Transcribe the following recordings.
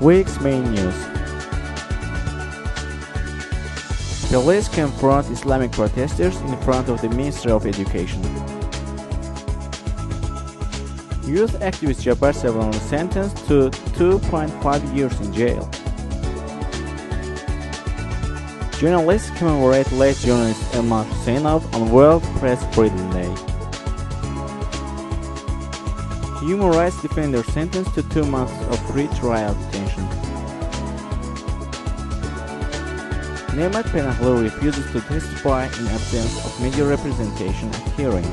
Week's main news. Police confront Islamic protesters in front of the Ministry of Education. Youth activist Jabbar Savlanlı sentenced to 2.5 years in jail. Journalists commemorate late journalist Elmar Hüseynov on World Press Freedom Day. Human rights defender sentenced to 2 months of pre-trial detention. Nemat Penahlu refuses to testify in absence of media representation at hearing.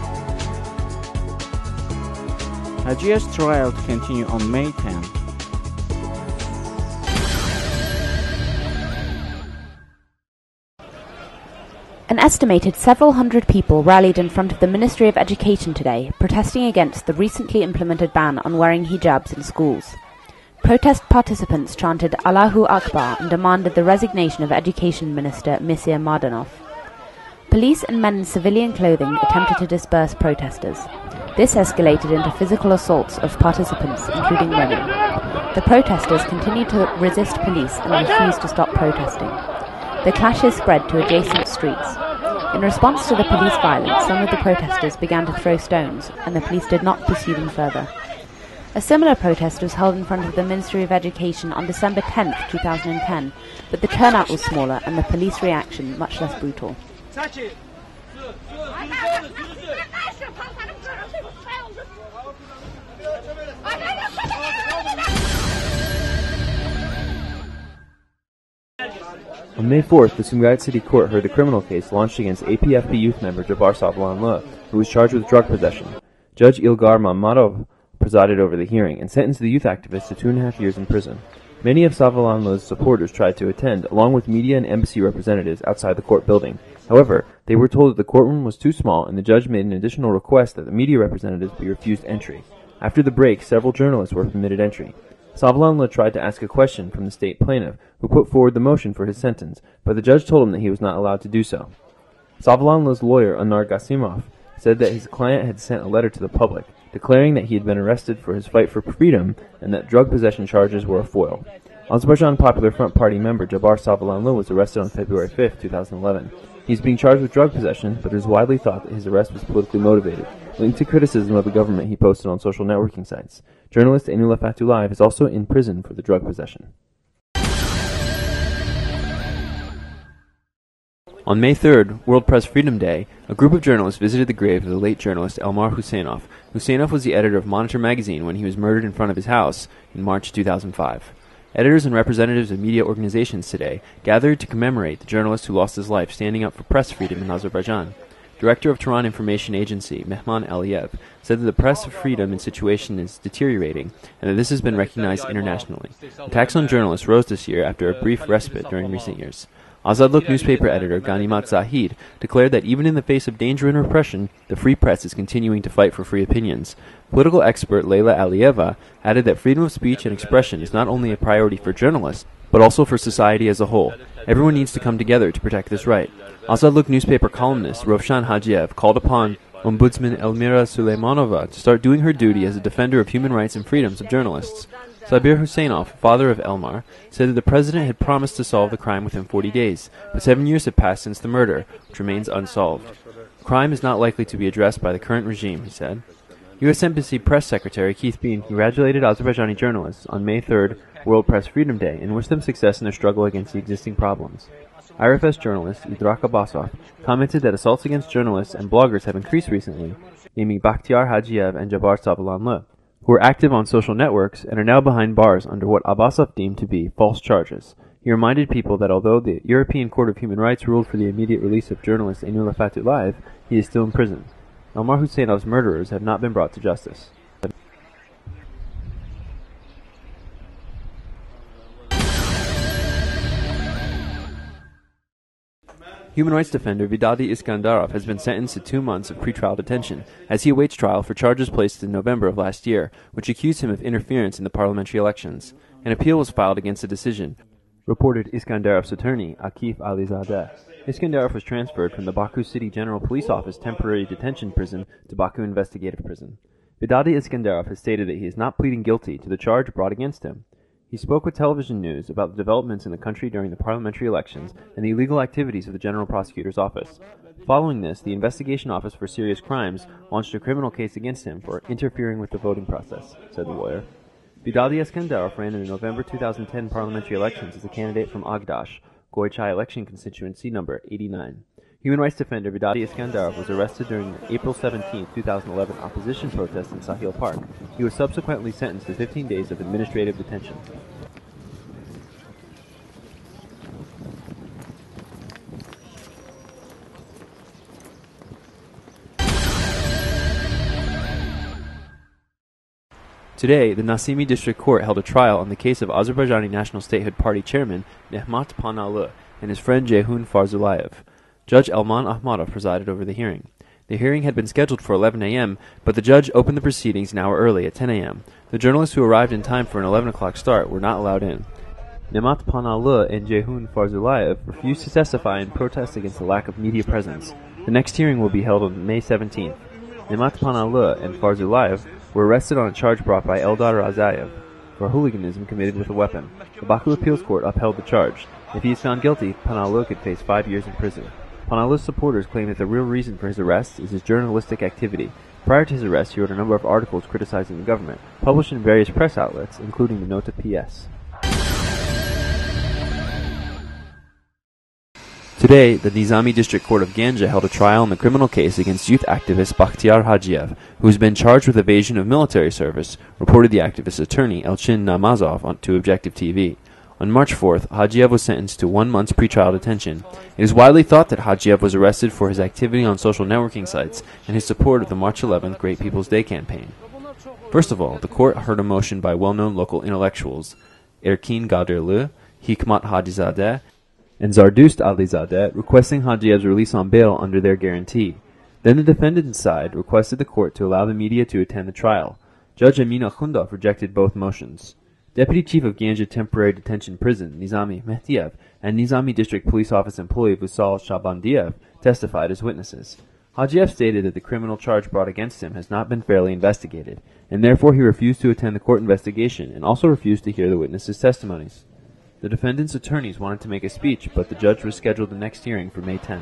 Hajia's trial to continue on May 10. An estimated several hundred people rallied in front of the Ministry of Education today, protesting against the recently implemented ban on wearing hijabs in schools. Protest participants chanted Allahu Akbar and demanded the resignation of Education Minister Misir Mardanov. Police and men in civilian clothing attempted to disperse protesters. This escalated into physical assaults of participants, including women. The protesters continued to resist police and refused to stop protesting. The clashes spread to adjacent streets. In response to the police violence, some of the protesters began to throw stones, and the police did not pursue them further. A similar protest was held in front of the Ministry of Education on December 10, 2010, but the turnout was smaller and the police reaction much less brutal. On May 4th, the Sumgayit City Court heard the criminal case launched against APFP youth member Jabbar Savlanlı, who was charged with drug possession. Judge Ilgar Mammadov presided over the hearing and sentenced the youth activist to 2.5 years in prison. Many of Savlanlı's supporters tried to attend, along with media and embassy representatives outside the court building. However, they were told that the courtroom was too small, and the judge made an additional request that the media representatives be refused entry. After the break, several journalists were permitted entry. Savlanlı tried to ask a question from the state plaintiff, who put forward the motion for his sentence, but the judge told him that he was not allowed to do so. Savlanlı's lawyer, Anar Gasimov, said that his client had sent a letter to the public, declaring that he had been arrested for his fight for freedom and that drug possession charges were a foil. Azerbaijan Popular Front Party member Jabbar Savlanlı was arrested on February 5, 2011. He is being charged with drug possession, but it is widely thought that his arrest was politically motivated, linked to criticism of the government he posted on social networking sites. Journalist Enula Fatullayev is also in prison for the drug possession. On May 3rd, World Press Freedom Day, a group of journalists visited the grave of the late journalist Elmar Hüseynov. Hüseynov was the editor of Monitor magazine when he was murdered in front of his house in March 2005. Editors and representatives of media organizations today gathered to commemorate the journalist who lost his life standing up for press freedom in Azerbaijan. Director of Tehran Information Agency, Mehman Aliyev, said that the press freedom situation is deteriorating and that this has been recognized internationally. Attacks on journalists rose this year after a brief respite during recent years. Azadlık newspaper editor Ganimat Zahid declared that even in the face of danger and repression, the free press is continuing to fight for free opinions. Political expert Leyla Aliyeva added that freedom of speech and expression is not only a priority for journalists, but also for society as a whole. Everyone needs to come together to protect this right. Azadlık newspaper columnist Rovshan Hajiev called upon Ombudsman Elmira Suleymanova to start doing her duty as a defender of human rights and freedoms of journalists. Sabir Hüseynov, father of Elmar, said that the president had promised to solve the crime within 40 days, but 7 years have passed since the murder, which remains unsolved. Crime is not likely to be addressed by the current regime, he said. U.S. Embassy Press Secretary Keith Bean congratulated Azerbaijani journalists on May 3rd, World Press Freedom Day, and wished them success in their struggle against the existing problems. IRFS journalist Idrak Abbasov commented that assaults against journalists and bloggers have increased recently, naming Bakhtiar Hajiev and Jabbar Savlanlı, who are active on social networks and are now behind bars under what Abbasov deemed to be false charges. He reminded people that although the European Court of Human Rights ruled for the immediate release of journalist Enula Fatullayev, he is still in prison. Elmar Hüseynov's murderers have not been brought to justice. Human rights defender Vidadi Iskandarov has been sentenced to 2 months of pretrial detention as he awaits trial for charges placed in November of last year, which accused him of interference in the parliamentary elections. An appeal was filed against the decision, reported Iskandarov's attorney, Akif Alizadeh. Iskandarov was transferred from the Baku City General Police Office temporary detention prison to Baku Investigative Prison. Vidadi Iskandarov has stated that he is not pleading guilty to the charge brought against him. He spoke with Television News about the developments in the country during the parliamentary elections and the illegal activities of the General Prosecutor's Office. Following this, the Investigation Office for Serious Crimes launched a criminal case against him for interfering with the voting process, said the lawyer. Vidadi Iskandarov ran in the November 2010 parliamentary elections as a candidate from Agdash, Goychai election constituency number 89. Human rights defender Vidadi Iskandarov was arrested during the April 17, 2011 opposition protest in Sahil Park. He was subsequently sentenced to 15 days of administrative detention. Today, the Nasimi District Court held a trial on the case of Azerbaijani National Statehood Party chairman Nehmat Panalı and his friend Ceyhun Farzulayev. Judge Elman Ahmadov presided over the hearing. The hearing had been scheduled for 11 a.m., but the judge opened the proceedings an hour early at 10 a.m. The journalists who arrived in time for an 11 o'clock start were not allowed in. Nehmat Panalı and Ceyhun Farzulayev refused to testify in protest against the lack of media presence. The next hearing will be held on May 17th. Nehmat Panalı and Farzulayev were arrested on a charge brought by Eldar Razayev for hooliganism committed with a weapon. The Baku Appeals Court upheld the charge. If he is found guilty, Panalı could face 5 years in prison. Panalı's supporters claim that the real reason for his arrest is his journalistic activity. Prior to his arrest, he wrote a number of articles criticizing the government, published in various press outlets, including the Nota PS. Today, the Nizami District Court of Ganja held a trial in the criminal case against youth activist Bakhtiar Hajiev, who has been charged with evasion of military service, reported the activist's attorney Elchin Namazov to Objective TV. On March 4th, Hajiev was sentenced to 1 month's pretrial detention. It is widely thought that Hajiev was arrested for his activity on social networking sites and his support of the March 11th Great People's Day campaign. First of all, the court heard a motion by well-known local intellectuals Erkin Gadirli, Hikmat Hajizadeh, and Zardust Alizadeh requesting Hajiev's release on bail under their guarantee. Then the defendant's side requested the court to allow the media to attend the trial. Judge Amin Akhundov rejected both motions. Deputy Chief of Ganja Temporary Detention Prison, Nizami Mehdiev, and Nizami District Police Office employee Vusal Shabandiev testified as witnesses. Hajiev stated that the criminal charge brought against him has not been fairly investigated, and therefore he refused to attend the court investigation and also refused to hear the witnesses' testimonies. The defendant's attorneys wanted to make a speech, but the judge rescheduled the next hearing for May 10th.